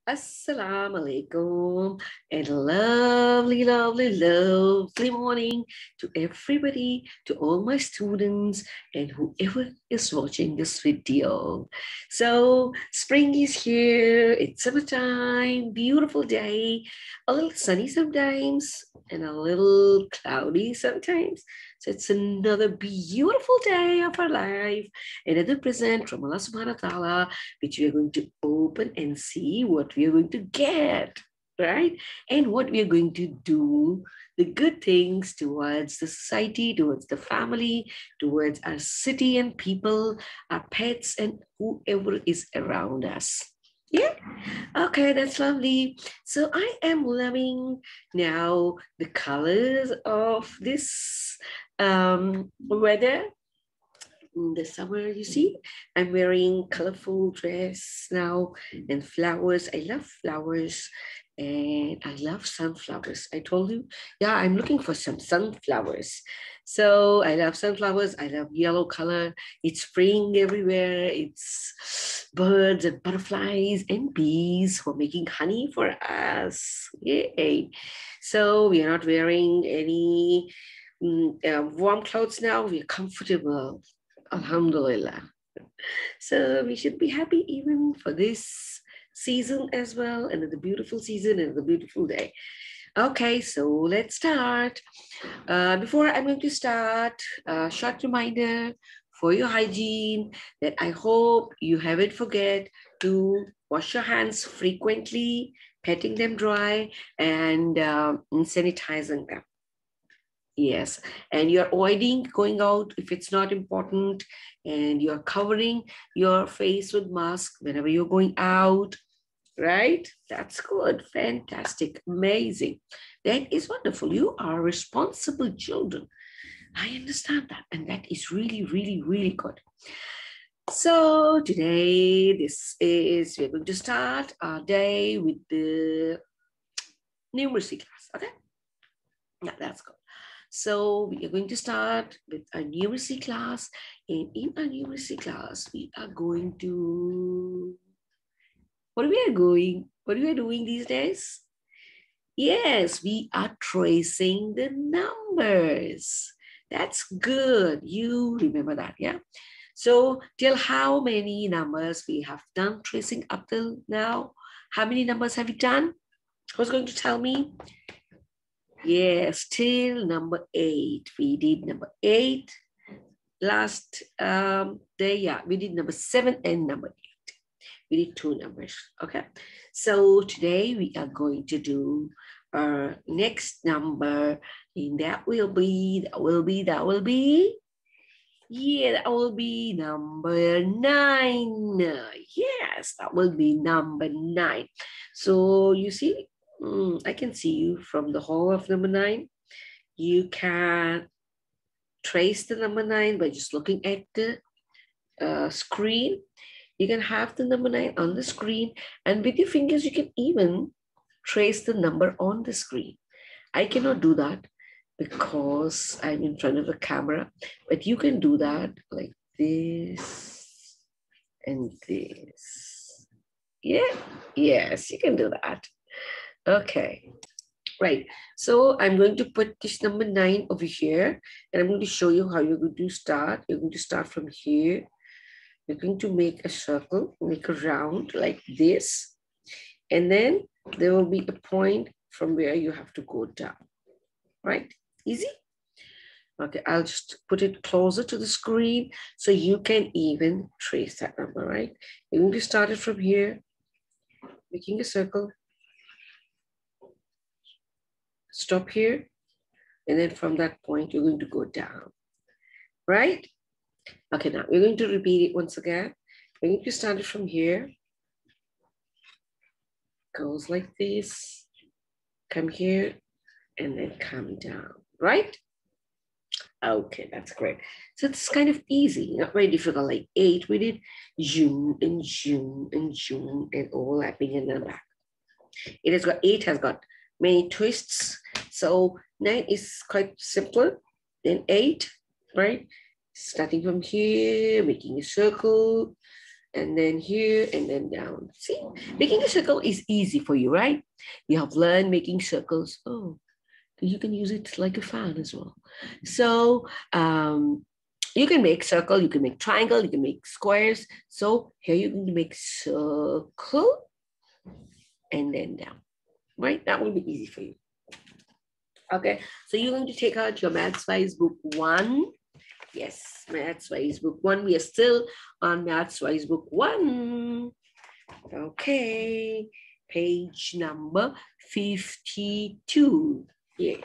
Assalamu alaikum and lovely, lovely, lovely morning to everybody, to all my students and whoever is watching this video. So spring is here, it's summertime, beautiful day, a little sunny sometimes and a little cloudy sometimes. So it's another beautiful day of our life, another present from Allah subhanahu wa ta'ala, which we are going to open and see what we are going to get, right? And what we are going to do, the good things towards the society, towards the family, towards our city and people, our pets, and whoever is around us. Yeah. Okay, that's lovely. So I am loving now the colors of this weather in the summer. You see, I'm wearing colorful dress now and flowers. I love flowers and I love sunflowers. I told you, yeah, I'm looking for some sunflowers. So I love sunflowers. I love yellow color. It's spring everywhere. It's birds and butterflies and bees who are making honey for us. Yay. So we are not wearing any warm clothes now. We are comfortable. Alhamdulillah. So we should be happy even for this season as well, and the beautiful season and the beautiful day. Okay, so let's start. Before I'm going to start, a short reminder for your hygiene that I hope you haven't forget to wash your hands frequently, patting them dry, and sanitizing them. Yes, and you're avoiding going out if it's not important, and you're covering your face with mask whenever you're going out, right? That's good, fantastic, amazing. That is wonderful. You are responsible children. I understand that, and that is really, really, really good. So today, we're going to start our day with the numeracy class, okay? Yeah, that's good. So we are going to start with a numeracy class. And in our numeracy class, we are going to, what we are doing these days? Yes, we are tracing the numbers. That's good. You remember that, yeah? So tell how many numbers we have done tracing up till now. How many numbers have we done? Who's going to tell me? Yes, till number 8. We did number 8 last day. Yeah, we did number 7 and number 8. We did 2 numbers. Okay. So today we are going to do our next number, and that will be, yeah, that will be number 9. Yes, that will be number 9. So you see, I can see you from the hall of number 9. You can trace the number 9 by just looking at the screen. You can have the number 9 on the screen, and with your fingers, you can even trace the number on the screen. I cannot do that because I'm in front of the camera, but you can do that like this and this. Yeah, yes, you can do that. Okay, right. So I'm going to put this number 9 over here, and I'm going to show you how you're going to start. You're going to start from here. You're going to make a circle, make a round like this, and then there will be a point from where you have to go down, right? Easy? Okay, I'll just put it closer to the screen so you can even trace that number, right? You're going to start it from here, making a circle, stop here, and then from that point, you're going to go down, right? Okay, now we're going to repeat it once again. We're going to start it from here. Goes like this, come here, and then come down, right? Okay, that's great. So it's kind of easy, not very difficult. Like 8, we did zoom and zoom and zoom and overlapping in the back. 8 has got many twists. So 9 is quite simpler than 8, right? Starting from here, making a circle, and then here, and then down. See, making a circle is easy for you, right? You have learned making circles. Oh, you can use it like a fan as well. So you can make circle, you can make triangle, you can make squares. So here you're going to make circle and then down, right? That will be easy for you. Okay, so you're going to take out your Maths Wise book 1. Yes, Maths Wise book 1. We are still on Maths Wise book 1. Okay, page number 52. Yeah.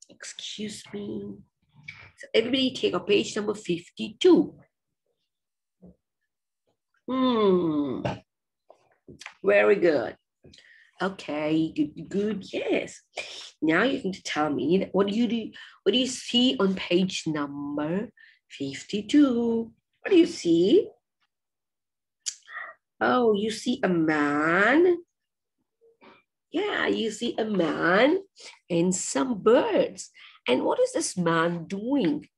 Excuse me. So everybody take a page number 52. Very good. Okay, good, yes. Now you're going to tell me what do you see on page number 52? What do you see? Oh, you see a man. Yeah, you see a man and some birds. And what is this man doing?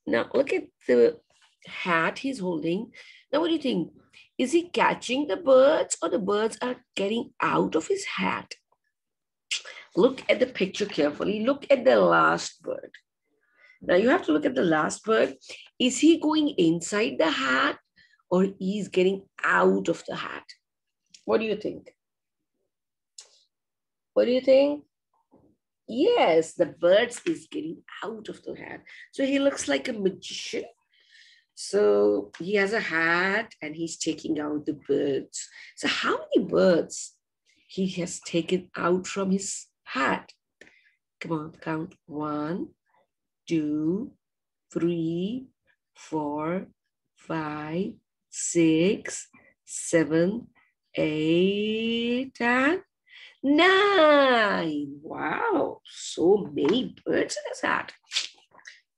Now look at the hat he's holding. Now what do you think? Is he catching the birds or the birds are getting out of his hat? Look at the picture carefully. Look at the last bird. Now you have to look at the last bird. Is he going inside the hat or he's getting out of the hat? What do you think? What do you think? Yes, the birds is getting out of the hat. So he looks like a magician. So he has a hat and he's taking out the birds. So how many birds he has taken out from his hat? Come on, count. 1, 2, 3, 4, 5, 6, 7, 8, and 9. Wow, so many birds in his hat.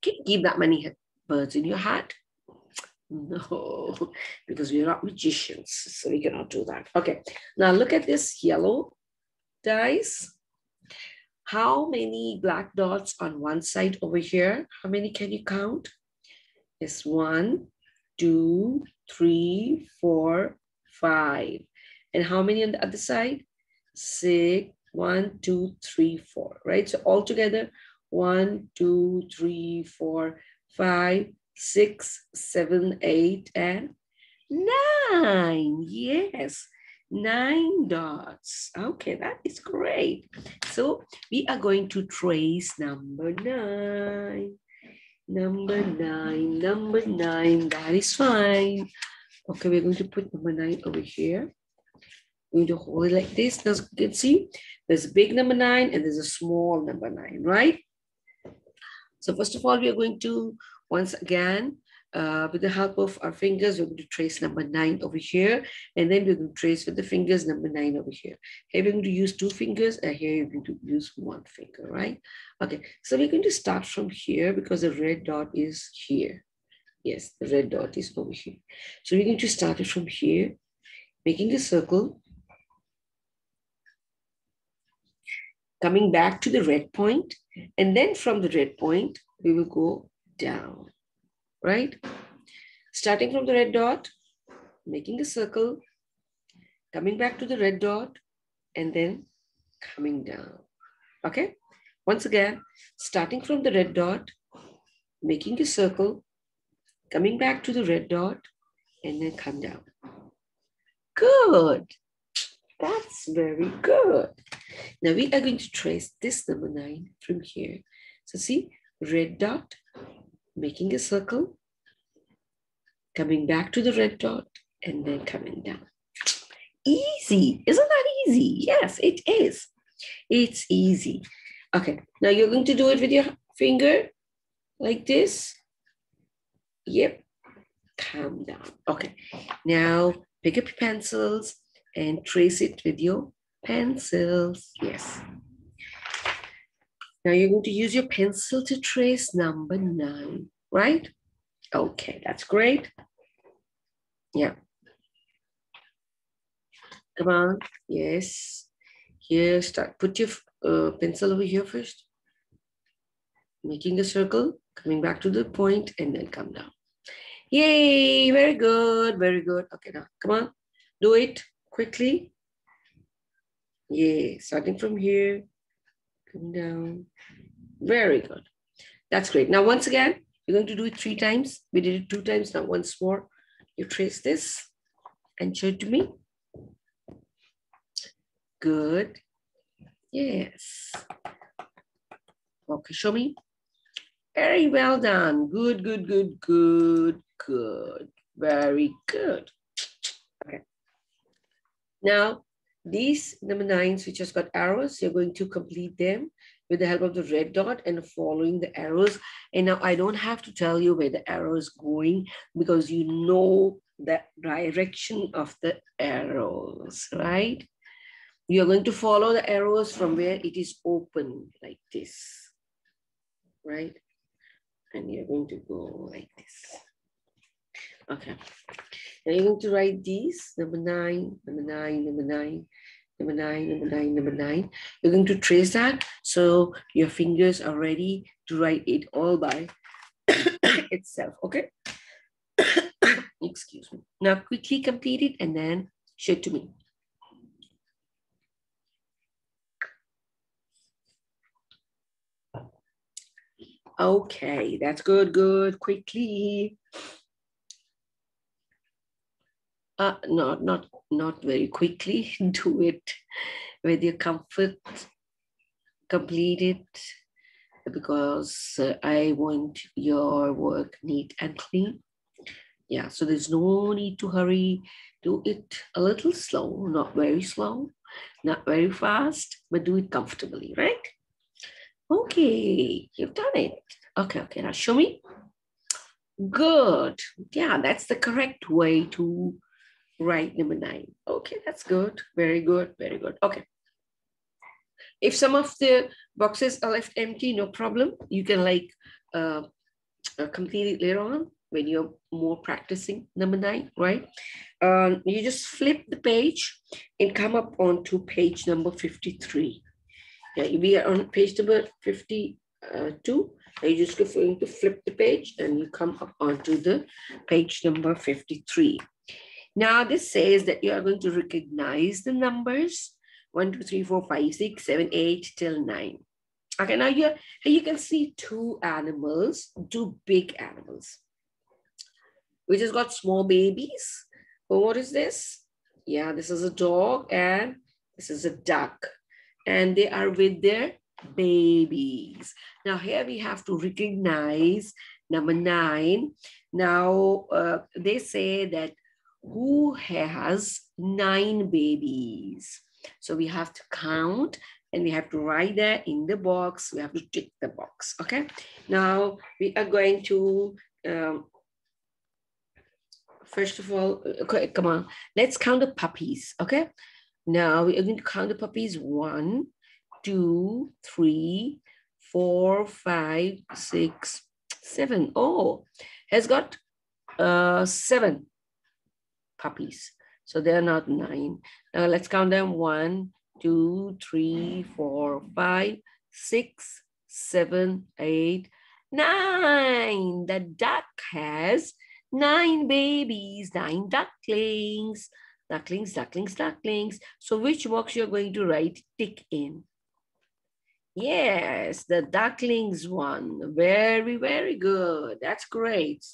Can you keep that many birds in your hat? No, because we're not magicians, so we cannot do that. Okay, now look at this yellow dice. How many black dots on one side over here? How many can you count? It's 1, 2, 3, 4, 5. And how many on the other side? 6, 1, 2, 3, 4, right? So altogether, 1, 2, 3, 4, 5, 6, 7, 8, and 9. Yes, 9 dots. Okay, that is great. So we are going to trace number 9. Number 9, number 9, that is fine. Okay, we're going to put number 9 over here. We're going to hold it like this. Now you can see there's a big number 9 and there's a small number 9, right? So first of all, we are going to, once again, with the help of our fingers, we're going to trace number 9 over here. And then we're going to trace with the fingers number 9 over here. Here we're going to use 2 fingers and here you're going to use 1 finger, right? Okay, so we're going to start from here because the red dot is here. Yes, the red dot is over here. So we're going to start it from here, making a circle, coming back to the red point, and then from the red point, we will go down, right? Starting from the red dot, making a circle, coming back to the red dot, and then coming down, okay? Once again, starting from the red dot, making a circle, coming back to the red dot, and then come down. Good. That's very good. Now we are going to trace this number 9 from here. So see, red dot, making a circle, coming back to the red dot, and then coming down. Easy. Isn't that easy? Yes, it is. It's easy. Okay, now you're going to do it with your finger like this. Yep. Calm down. Okay, now pick up your pencils and trace it with your pencils. Yes. Now you're going to use your pencil to trace number 9, right? Okay, that's great. Yeah. Come on. Yes. Here, start. Put your pencil over here first. Making a circle, coming back to the point, and then come down. Yay, very good, very good. Okay, now come on, do it quickly. Yay, starting from here, come down. Very good. That's great. Now, once again, you're going to do it 3 times. We did it 2 times, now once more. You trace this and show it to me. Good. Yes. Okay, show me. Very well done. Good, good, good, good, good. Very good. Okay. Now, these number 9s, which has got arrows, you're going to complete them with the help of the red dot and following the arrows. And now I don't have to tell you where the arrow is going because you know the direction of the arrows, right? You're going to follow the arrows from where it is open like this, right? And you're going to go like this. Okay. Now you're going to write these, number 9, number 9, number 9, number 9, number 9, number 9. You're going to trace that so your fingers are ready to write it all by itself, okay? Excuse me. Now quickly complete it and then show it to me. Okay, that's good, good, quickly. Not very quickly. Do it with your comfort. Complete it because I want your work neat and clean. Yeah, so there's no need to hurry. Do it a little slow, not very slow, not very fast, but do it comfortably, right? Okay, you've done it. Okay, now show me. Good. Yeah, that's the correct way to write number 9. Okay, that's good. Very good, very good. Okay. If some of the boxes are left empty, no problem. You can complete it later on when you're more practicing number 9, right? You just flip the page and come up onto page number 53. Yeah, we are on page number 52. You're just going to flip the page and you come up onto the page number 53. Now this says that you are going to recognize the numbers 1, 2, 3, 4, 5, 6, 7, 8 till 9. Okay, now here you can see 2 animals, 2 big animals, which has got small babies. Well, what is this? Yeah, this is a dog and this is a duck. And they are with their babies. Now here we have to recognize number 9. Now they say that who has 9 babies? So we have to count and we have to write that in the box. We have to tick the box, okay? Now we are going to, first of all, okay, come on, let's count the puppies, okay? Now we are going to count the puppies. 1, 2, 3, 4, 5, 6, 7. Oh, has got 7 puppies. So they're not 9. Now let's count them. 1, 2, 3, 4, 5, 6, 7, 8, 9. The duck has 9 babies, 9 ducklings. Ducklings, ducklings, ducklings. So which box you're going to write tick in? Yes, the ducklings one. Very, very good. That's great.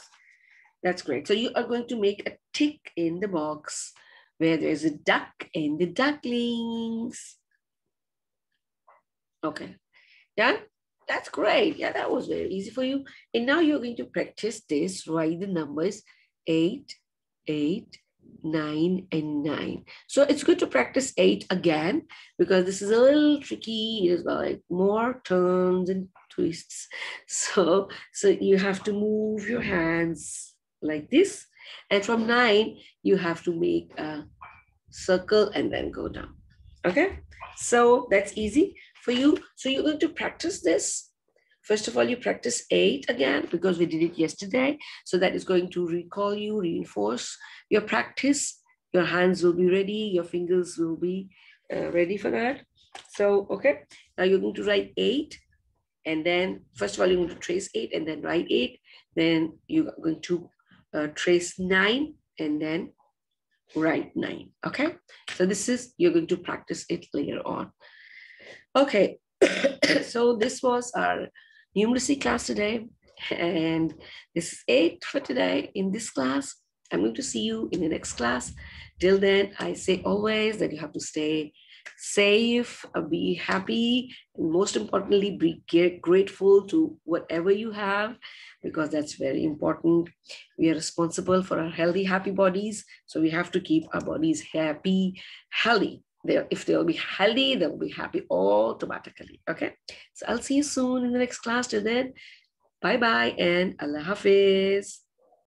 That's great. So you are going to make a tick in the box where there's a duck and the ducklings. Okay. Done? That's great. Yeah, that was very easy for you. And now you're going to practice this. Write the numbers 8, 8, 9, and 9. So it's good to practice 8 again because this is a little tricky. It's like more turns and twists. So you have to move your hands like this. And from 9, you have to make a circle and then go down. Okay, so that's easy for you. So you're going to practice this. First of all, you practice 8 again because we did it yesterday. So that is going to recall you, reinforce your practice. Your hands will be ready. Your fingers will be ready for that. So, okay, now you're going to write 8. And then, first of all, you're going to trace 8 and then write 8. Then you're going to trace 9 and then write 9. Okay, so this is, you're going to practice it later on. Okay, so this was our numeracy class today, and this is it for today in this class. I'm going to see you in the next class. Till then, I say always that you have to stay safe, be happy, and most importantly, be grateful to whatever you have, because that's very important. We are responsible for our healthy, happy bodies, so we have to keep our bodies happy, healthy. If they'll be healthy, they'll be happy automatically. Okay, so I'll see you soon in the next class. Till then, bye bye and Allah Hafiz.